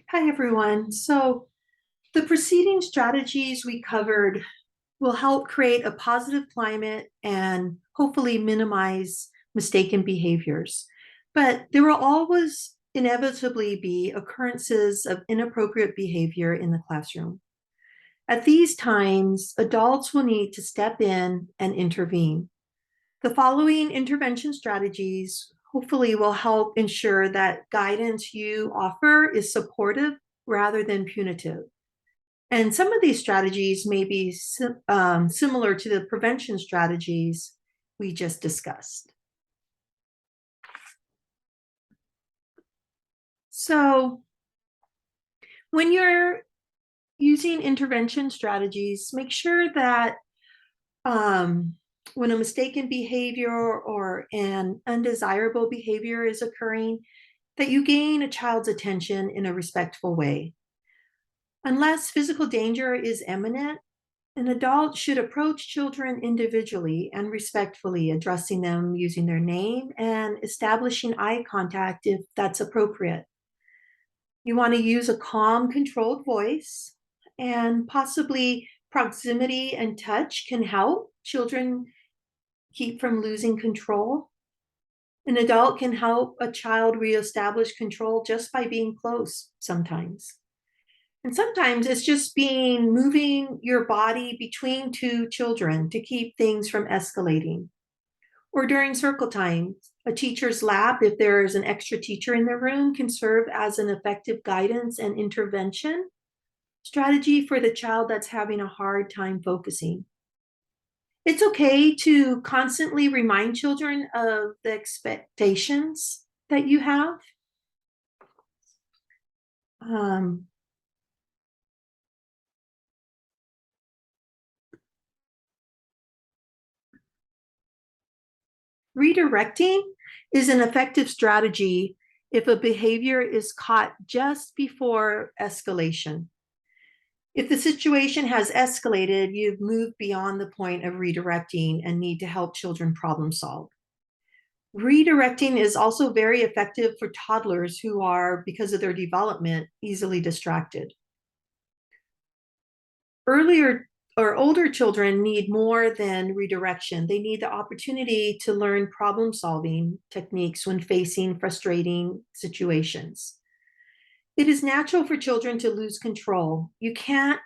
Hi, everyone. So the preceding strategies we covered will help create a positive climate and hopefully minimize mistaken behaviors. But there will always inevitably be occurrences of inappropriate behavior in the classroom. At these times, adults will need to step in and intervene. The following intervention strategies hopefully will help ensure that guidance you offer is supportive rather than punitive. And some of these strategies may be similar to the prevention strategies we just discussed. So when you're using intervention strategies, make sure that when a mistaken behavior or an undesirable behavior is occurring, that you gain a child's attention in a respectful way. Unless physical danger is imminent, an adult should approach children individually and respectfully, addressing them using their name and establishing eye contact if that's appropriate. You want to use a calm, controlled voice, and possibly proximity and touch can help children keep from losing control. An adult can help a child reestablish control just by being close sometimes. And sometimes it's just moving your body between two children to keep things from escalating. Or during circle time, a teacher's lap, if there is an extra teacher in the room, can serve as an effective guidance and intervention strategy for the child that's having a hard time focusing. It's okay to constantly remind children of the expectations that you have. Um, Redirecting is an effective strategy if a behavior is caught just before escalation. If the situation has escalated, you've moved beyond the point of redirecting and need to help children problem solve. Redirecting is also very effective for toddlers who are, because of their development, easily distracted. Earlier or older children need more than redirection. They need the opportunity to learn problem solving techniques when facing frustrating situations. It is natural for children to lose control. You cannot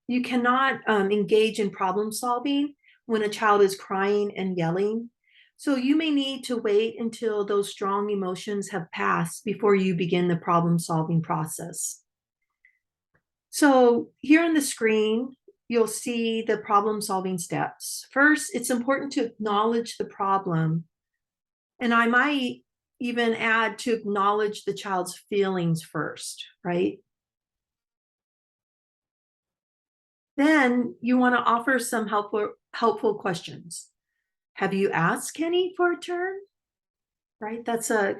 engage in problem solving when a child is crying and yelling. So you may need to wait until those strong emotions have passed before you begin the problem solving process. So here on the screen, you'll see the problem solving steps. First, it's important to acknowledge the problem. And I might even add to acknowledge the child's feelings first, right? Then you want to offer some helpful questions. Have you asked Kenny for a turn? Right? That's a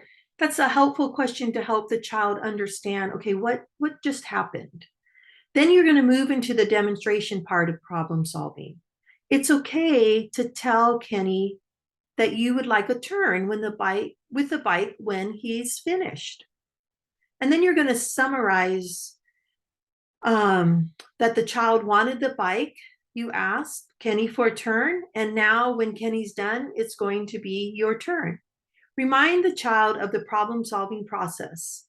helpful question to help the child understand, okay, what just happened? Then you're going to move into the demonstration part of problem solving. It's okay to tell Kenny that you would like a turn with the bike when he's finished. And then you're going to summarize that the child wanted the bike. You asked Kenny for a turn, and now when Kenny's done, it's going to be your turn. Remind the child of the problem solving process.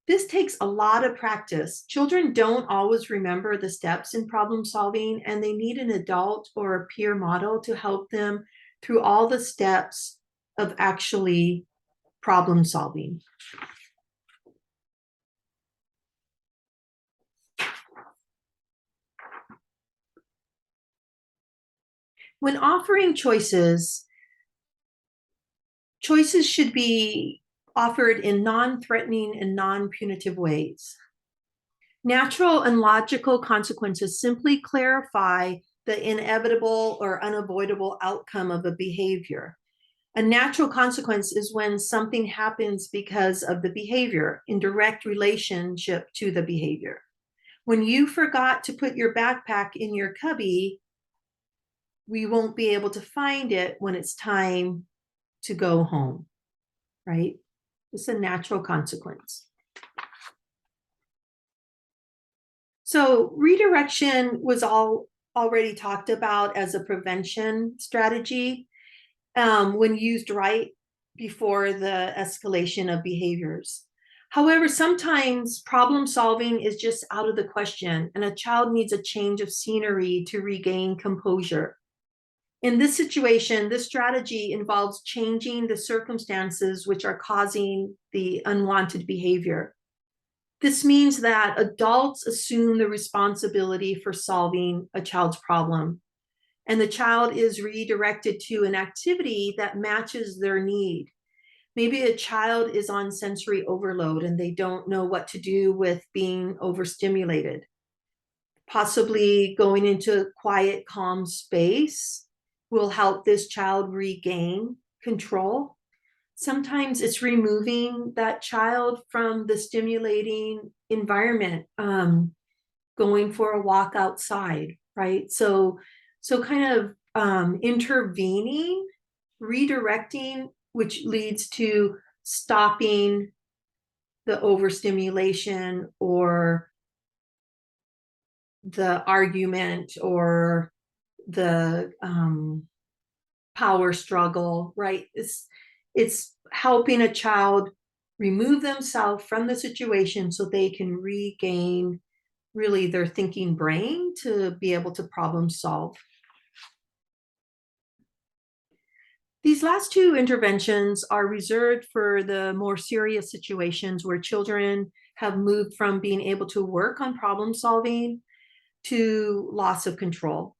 This takes a lot of practice. Children don't always remember the steps in problem solving, and they need an adult or a peer model to help them through all the steps of actually problem solving. When offering choices should be offered in non-threatening and non-punitive ways. Natural and logical consequences simply clarify the inevitable or unavoidable outcome of a behavior. A natural consequence is when something happens because of the behavior in direct relationship to the behavior. When you forgot to put your backpack in your cubby, we won't be able to find it when it's time to go home, right? It's a natural consequence. So redirection was all already talked about as a prevention strategy when used right before the escalation of behaviors. However, sometimes problem solving is just out of the question, and a child needs a change of scenery to regain composure. In this situation, this strategy involves changing the circumstances which are causing the unwanted behavior. This means that adults assume the responsibility for solving a child's problem, and the child is redirected to an activity that matches their need. Maybe a child is on sensory overload and they don't know what to do with being overstimulated. Possibly going into a quiet, calm space will help this child regain control. Sometimes it's removing that child from the stimulating environment, going for a walk outside, right? So kind of intervening, redirecting, which leads to stopping the overstimulation or the argument or the power struggle, right? It's helping a child remove themselves from the situation so they can regain really their thinking brain to be able to problem solve. These last two interventions are reserved for the more serious situations where children have moved from being able to work on problem solving to loss of control.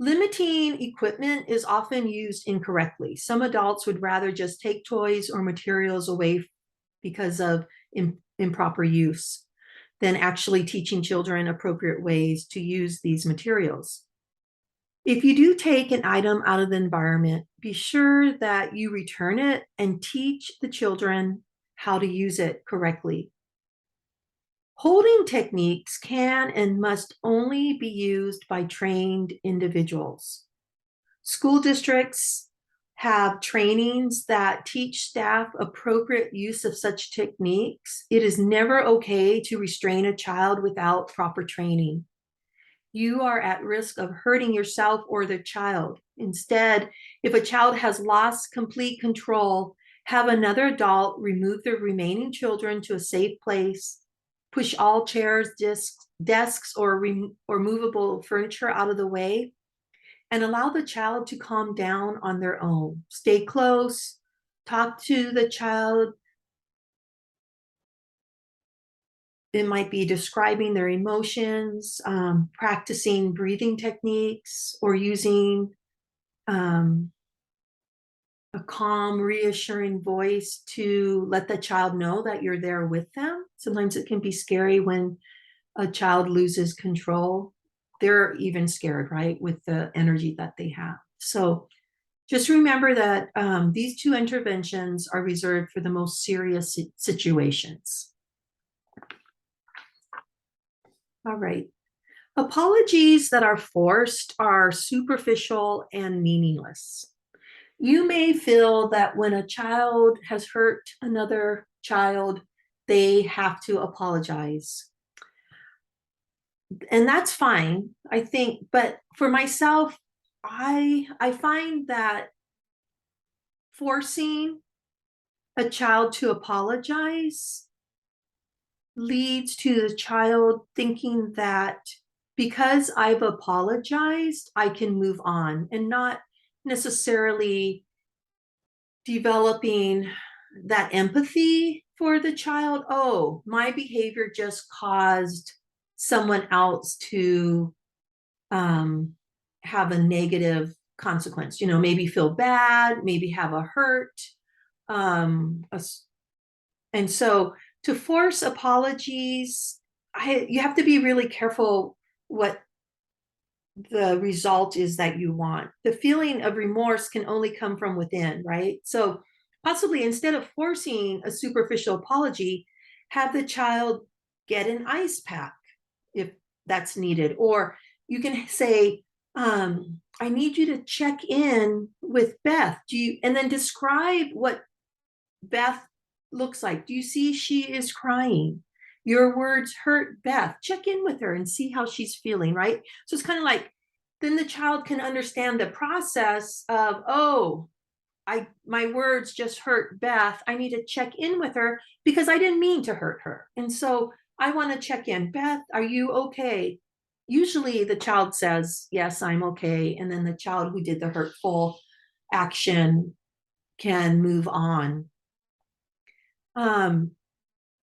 Limiting equipment is often used incorrectly. Some adults would rather just take toys or materials away because of improper use than actually teaching children appropriate ways to use these materials. If you do take an item out of the environment, be sure that you return it and teach the children how to use it correctly. Holding techniques can and must only be used by trained individuals. School districts have trainings that teach staff appropriate use of such techniques. It is never okay to restrain a child without proper training. You are at risk of hurting yourself or the child. Instead, if a child has lost complete control, have another adult remove the remaining children to a safe place, push all chairs, desks, or movable furniture out of the way, and allow the child to calm down on their own. Stay close, talk to the child. It might be describing their emotions, practicing breathing techniques, or using a calm, reassuring voice to let the child know that you're there with them. Sometimes it can be scary when a child loses control. They're even scared, right, with the energy that they have. So just remember that these two interventions are reserved for the most serious situations. All right. Apologies that are forced are superficial and meaningless. You may feel that when a child has hurt another child, they have to apologize. And that's fine, I think. But for myself, I find that forcing a child to apologize leads to the child thinking that because I've apologized, I can move on, and not necessarily developing that empathy for the child. Oh, my behavior just caused someone else to have a negative consequence, maybe feel bad, maybe have a hurt. And so to force apologies, you have to be really careful what the result is that you want. The feeling of remorse can only come from within, right? So possibly instead of forcing a superficial apology, have the child get an ice pack if that's needed. Or you can say, I need you to check in with Beth. And then describe what Beth looks like. Do you see she is crying? Your words hurt Beth. Check in with her and see how she's feeling, right? So it's kind of like, then the child can understand the process of, oh, my words just hurt Beth. I need to check in with her because I didn't mean to hurt her. And so I want to check in. Beth, are you okay? Usually the child says, yes, I'm okay. And then the child who did the hurtful action can move on.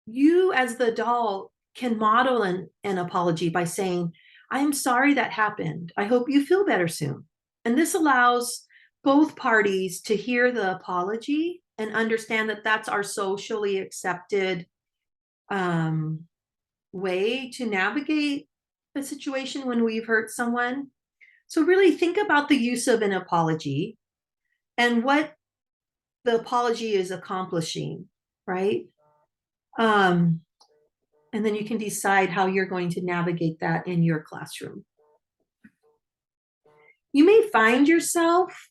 You as the adult can model an apology by saying, I'm sorry that happened. I hope you feel better soon. And this allows both parties to hear the apology and understand that that's our socially accepted um, way to navigate a situation when we've hurt someone. So really think about the use of an apology and what the apology is accomplishing, right? Um, and then you can decide how you're going to navigate that in your classroom. You may find yourself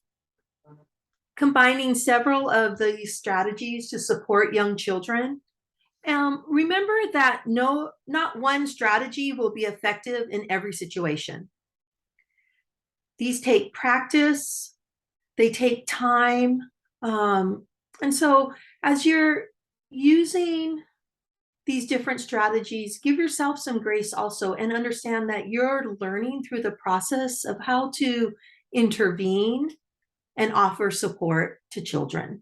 combining several of these strategies to support young children. Remember that not one strategy will be effective in every situation. These take practice, they take time. And so as you're using these different strategies, give yourself some grace also and understand that you're learning through the process of how to intervene and offer support to children.